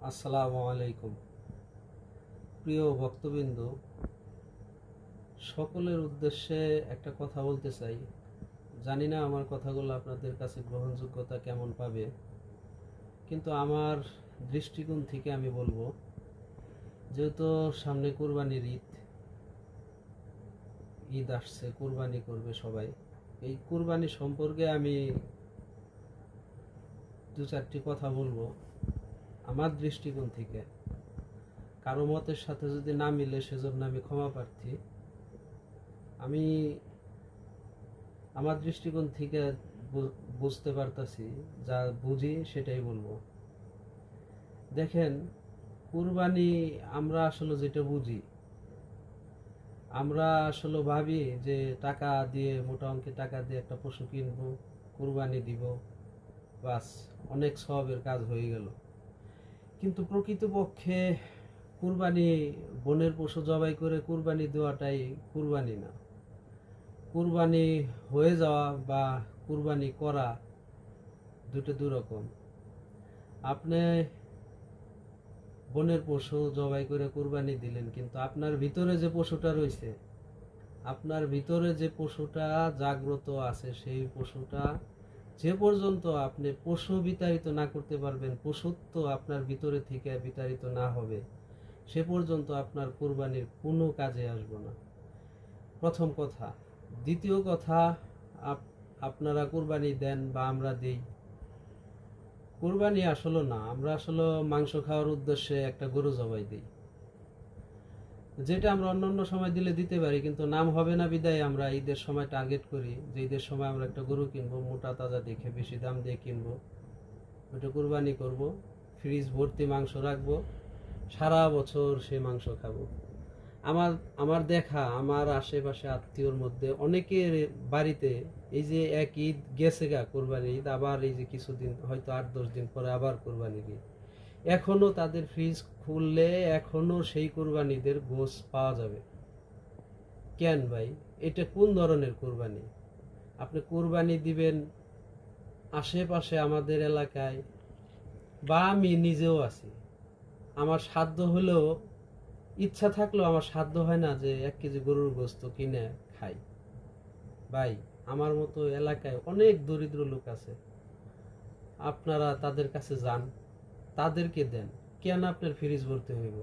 আসসালামু আলাইকুম। প্রিয় ভক্তবৃন্দ, সকলের উদ্দেশ্যে একটা কথা বলতে চাই। জানি না আমার কথাগুলো আপনাদের কাছে গ্রহণযোগ্যতা কেমন পাবে, কিন্তু আমার দৃষ্টিকোণ থেকে আমি বলবো, যেহেতু সামনে কুরবানির ঈদ আসছে, কুরবানি করবে সবাই। এই কুরবানি সম্পর্কে আমি দু চারটি কথা বলবো আমার দৃষ্টিকোণ থেকে। কারো মতের সাথে যদি না মিলে সেজন্য আমি ক্ষমা প্রার্থী। আমি আমার দৃষ্টিকোণ থেকে বুঝতে পারতাছি, যা বুঝি সেটাই বলবো। দেখেন, কুরবানি আমরা আসলে যেটা বুঝি, আমরা আসলে ভাবি যে টাকা দিয়ে, মোটা অঙ্কের টাকা দিয়ে একটা পশু কিনবো, কুরবানি দিব, বাস অনেক সওয়াবের কাজ হয়ে গেল। কিন্তু প্রকৃতপক্ষে কুরবানি, বনের পশু জবাই করে কুরবানি দেওয়াটাই কুরবানি না। কুরবানি হয়ে যাওয়া বা কুরবানি করা দুটো দুরকম। আপনি বনের পশু জবাই করে কুরবানি দিলেন, কিন্তু আপনার ভিতরে যে পশুটা রয়েছে, আপনার ভিতরে যে পশুটা জাগ্রত আছে, সেই পশুটা যে পর্যন্ত আপনি পশু বিতাড়িত না করতে পারবেন, পশুত্ব আপনার ভিতরে থেকে বিতাড়িত না হবে, সে পর্যন্ত আপনার কুরবানির কোনো কাজে আসবে না। প্রথম কথা। দ্বিতীয় কথা, আপনারা কুরবানি দেন বা আমরা দিই, কুরবানি আসলে না, আমরা আসলে মাংস খাওয়ার উদ্দেশ্যে একটা গরু জবাই দিই, যেটা আমরা অন্যান্য সময় দিলে দিতে পারি, কিন্তু নাম হবে না বিদায় আমরা ঈদের সময় টার্গেট করি যে ঈদের সময় আমরা একটা গরু কিনবো, মোটা তাজা দেখে, বেশি দাম দিয়ে কিনবো, ওটা কুরবানি করব, ফ্রিজ ভর্তি মাংস রাখবো, সারা বছর সে মাংস খাবো। আমার আমার দেখা, আমার আশেপাশে আত্মীয়র মধ্যে অনেকের বাড়িতে এই যে এক ঈদ গেছে গা, কোরবানি ঈদ, আবার এই যে কিছুদিন, হয়তো 8-10 দিন পরে আবার কোরবানির ঈদ, এখনো তাদের ফ্রিজ খুললে এখনো সেই কোরবানিদের গোশ পাওয়া যাবে। কেন ভাই? এটা কোন ধরনের কোরবানি? আপনি কোরবানি দিবেন আশেপাশে আমাদের এলাকায়, বা আমি নিজেও আছি, আমার সাধ্য হলেও, ইচ্ছা থাকলেও আমার সাধ্য হয় না যে 1 কেজি গরুর গোস্ত কিনে খাই। ভাই, আমার মতো এলাকায় অনেক দরিদ্র লোক আছে, আপনারা তাদের কাছে যান, তাদেরকে দেন। কেন আপনার ফ্রিজ ভরতে হইব?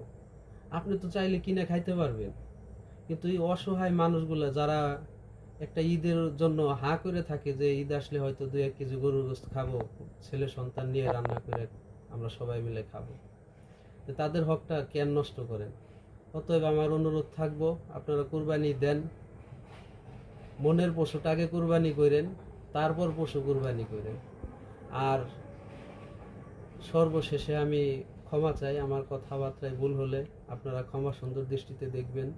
আপনি তো চাইলে কিনে খাইতে পারবেন। কিন্তু এই অসহায় মানুষগুলো যারা একটা ঈদের জন্য হা করে থাকে, যে ঈদ আসলে হয়তো 2-1 কেজি গরুর গোস্ত খাবো, ছেলে সন্তান নিয়ে রান্না করে আমরা সবাই মিলে খাবো, তো তাদের হকটা কেন নষ্ট করেন? অতএব আমার অনুরোধ থাকবো, আপনারা কুরবানি দেন, মনের পশুটাকে কুরবানি করেন, তারপর পশু কুরবানি করেন। আর সর্বশেষে আমি ক্ষমা চাই, আমার কথাবার্তায় ভুল হলে আপনারা ক্ষমা সুন্দর দৃষ্টিতে দেখবেন।